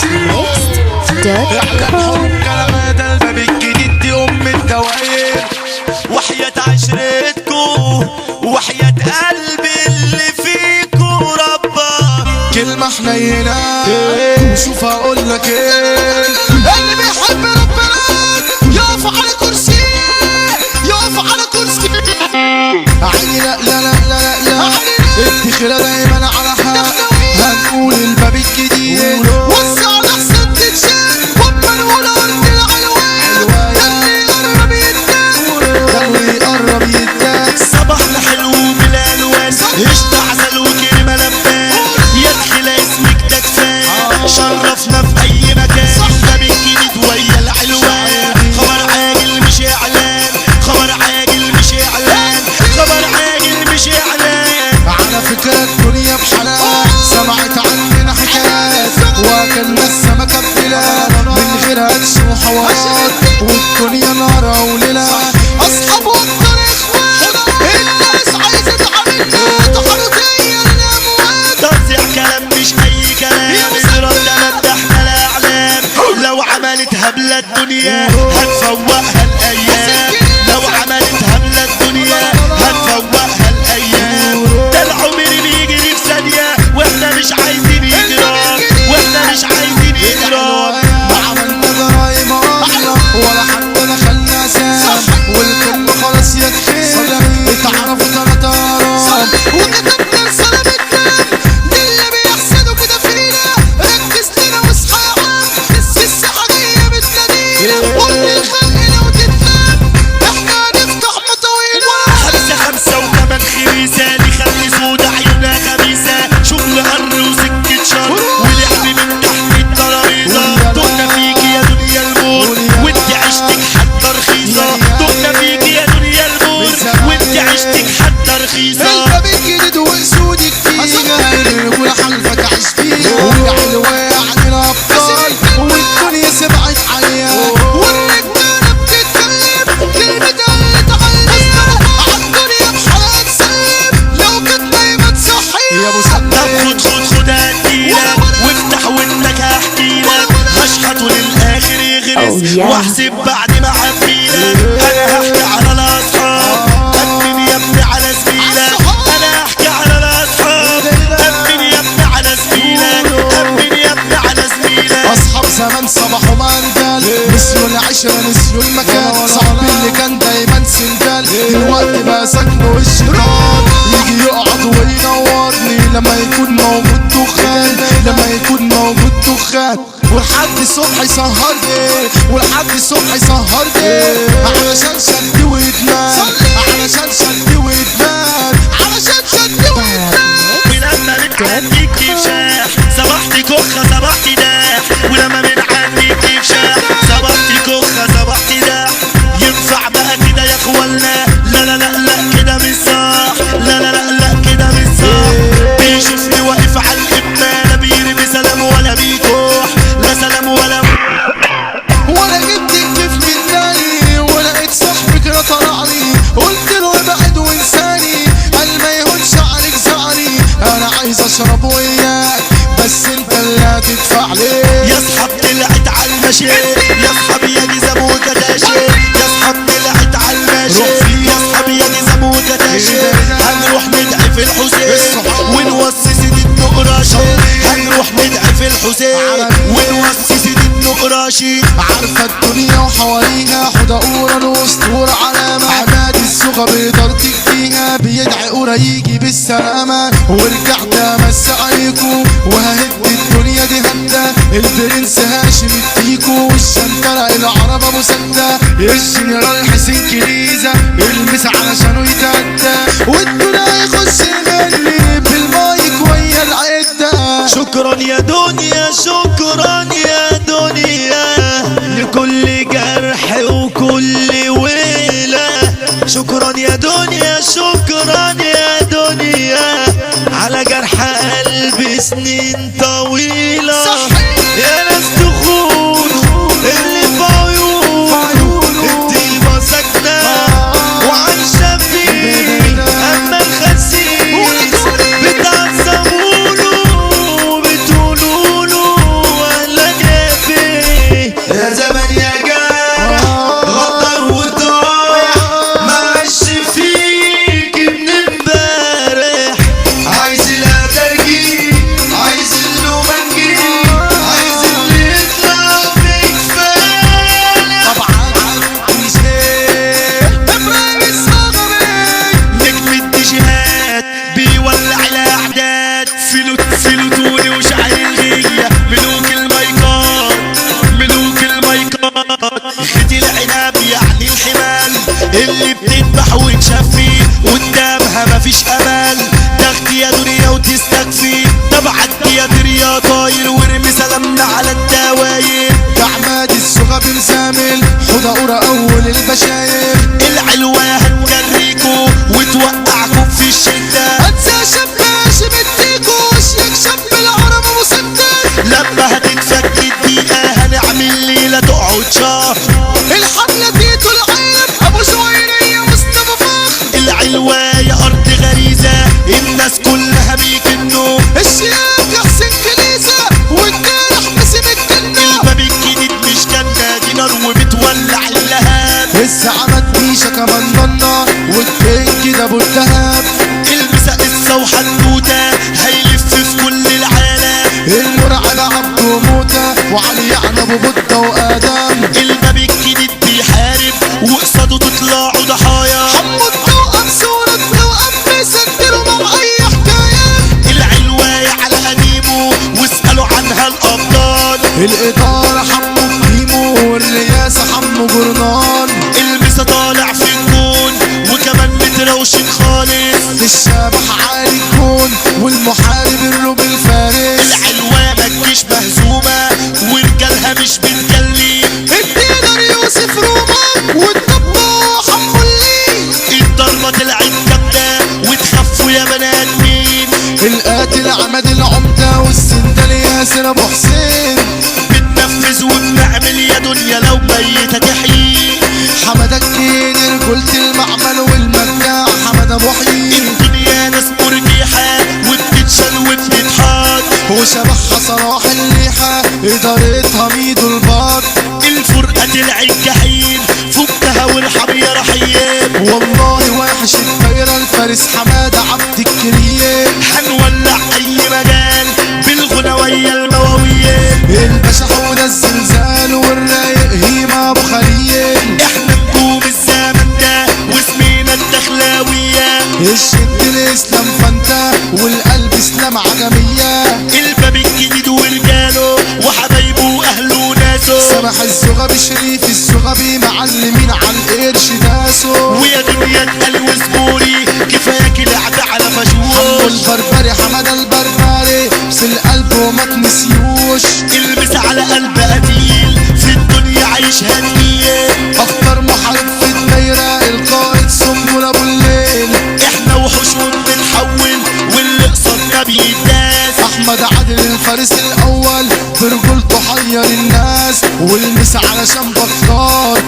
arabmix.com. كلمات الباب الجديد دي الدواير، وحياة عشرتكو وحياة قلبي اللي فيكو ربا كلمة حنينة. شوف اقولك ايه، اللي بيحب ربنا يقف على كرسي، يقف على كرسي. عيني لا لا لا لا لا الدخلة دايما على حق. هنقول الباب الجديد وسع لحسن تتشاف وابن والارض العلوان. ده اللي يقرب يداك صباحنا حلو بالالوان، اشتعزل وكلمة لبان. يدخل اسمك ده كفاية، شرفنا في اي مكان. الباب الجديد ويا العلوان، خبر عاجل مش اعلان، خبر عاجل مش اعلان، خبر عاجل مش اعلان. على فكرة الدنيا بحلال، سمعت عننا حكايات واكلنا السمكة ببلاد من غير هدش وحوارات، والدنيا نار وليلة. اصحاب وطن اخوان، الناس عايزة تعملنا تحرطية الاموات. توزيع كلام مش اي كلام، اضرب ده احنا الاعلام. لو عملت هبلة الدنيا هتفوقها الايام، لو عملت هبلة الدنيا هتفوقها الايام. ده العمر بيجري في ثانية واحنا مش عايزين يجرام، واحنا مش عايزين يجرام. ما عملنا جرايم ولا حتى دخلنا سام، والكل خلاص يتخيل اتعرفوا تلات ارام. وكتبنا رسالة بالدم للي بيحسدوا كده فينا، ركز لنا واصحى يا عم، الساحة جاية بتنادينا. ومن الخلق لو تتلم احنا هنفتح مطاوينا. خمسة وكمان خميسة دي خلي سودا عيونها خبيثة. شغل قر وسكة شر ولعب من تحت الترابيزة. دقنا فيكي يا دنيا الموت وانت عشتك حتى رخيصة، دقنا فيكي يا دنيا الموت وانت عشتك حتى رخيصة. الباب الجديد واسودك فيها، الرجولة حلفك عيش فيها. والعلوة عن الابطال والدنيا سمعت عليها، والرجالة بتتكلم كلمة قلت عليها. عالدنيا بحالها تسلم لو كانت دايما صحية يا ابو سلام. طب خد هديلك وافتح ودنك هحكيلك، هشحته للاخر يغرس واحسب بعد ما احبيلك. انا هحكي على الاصحاب، امن يا ابني على زميلك. انا هحكي على الاصحاب، امن يا ابني على زميلك، امن يا ابني على زميلك. اصحاب زمان صباحوا منجل، نسيوا العشرة نسيوا المكان. صاحبي اللي كان دايما سندال دلوقتي بقى سكنه الشيطان. يجي يقعد وينورني لما يكون موجود دخان، لما يكون موجود دخان. ولحد الصبح يسهرني، ولحد الصبح يسهرني. علشان شد ودمان، علشان شد ودمان، علشان شد ودمان. ولما بنعدي كفشاح صبحتي كخة صبحتي داح، ولما بنعدي كفشاح صبحتي كخة صبحتي داح. ينفع بقى كده يا اخوانا؟ لا لا لا لا كده مش صح، لا لا لا لا كده مش صح. بيشوفني واقف على القمة لا بيرمي سلام ولا بيكوح، لا سلام ولا جبت الكيف من تاني. ولقيت صاحبي كده طلع لي، قلت له ابعد وانساني. قال ما يهونش عليك زعلي، انا عايز اشرب وياك بس انت اللي هتدفع لي. يا اصحاب طلعت على المشي، يا اصحاب يا جزم وكتاشي، يا اصحاب طلعت على المشي، يا اصحاب يا جزم وكتاشي. هنروح ندعي في الحسين ونوصي سيد النقراشي، هنروح ندعي في الحسين ونوصي سيد النقراشي. عارفة الدنيا وحواليها حدقورة واسطورة علامة. عماد السوق بيقدر تكفيها، بيدعي قرا يجي بالسلامة. ورجعت امس عليكم وههد الدنيا دي هدى. البرنس هاشم التيكو والشنترة العرب ابو سدة. الجنرال حسين كريزة المس علشانه يتهدى، والدنيا يخش مني بالمايك ويا العدة. شكرا يا دنيا، شكرا يا دنيا لكل جرح وكل ويلة. شكرا يا دنيا، شكرا يا دنيا على جرح قلبي سنين طويلة. يا ناس تخون اللي في عيون الطيبة ساكنة وعايشة فيه، أما الخسيس بتعصبوله بتقولوله ولا الدهب. المسا قصة وحدوتة هيلف في كل العالم. المرعب عبده موتة وعلي عنب وبودة وآدم. الباب الجديد بيحارب وقصاده تطلعوا ضحايا. حمو التوأم صورة توأم مسجلوا مع أي حكاية. العلواية على قديمه واسألوا عنها الأبطال. الإدارة حمو كيمو والرئاسة حمو جورنان. المسا طالع في الجون وكمان متروشن خالص. الشبح عالي الكون والمحارب الروب الفارس. العلواية مكيش مهزومة ورجالها مش بتجلي. الدينار يوسف روما والطباخ حمو الليل. الضربة طلعت جامدة وتخفوا يا بنات مين. القاتل عماد العمدة والسندال ياسر ابو حسين. بننفذ وبنعمل يا دنيا لو ميتة تحيي. حمد الكين رجولة المعمل والمجاع حمد ابو حيي. الدنيا ناس مرجيحة وبتتشال وبتتحط. وشبحها صلاح الليحة إدارتها ميدو البط. الفرقة طلعت جحيم فكها والحبية رحيم. والله وحش الطايرة الفارس حمادة عبد الكريم. هنولع أي مجال بالغنى ويا المواويل. الباشا حوده الزلزال والرايق هيما أبو خليل. احنا نجوم الزمن ده واسمينا الدخلاوية. الشد الإسلام فانتا والقلب إسلام عجمية. الباب الجديد ورجاله وحبايبه وأهله وناسه. سمح الزغبي شريف الزغبي معلمين على القرش داسه. ويا دنيا اتقل وزبوري كفاياك لعب على فشوش. حمو البربري حمد البربري بس القلب وما تنسيوش. البس على قلب قتيل في الدنيا عايشها تقيل. أخطر محارب في الدايرة القائد سنبل أبو الليل. احنا وحوش وبنتحول واللي قصادنا بيداس. أحمد عادل الفارس الأول برجولته حير الناس. والمس علشان بطال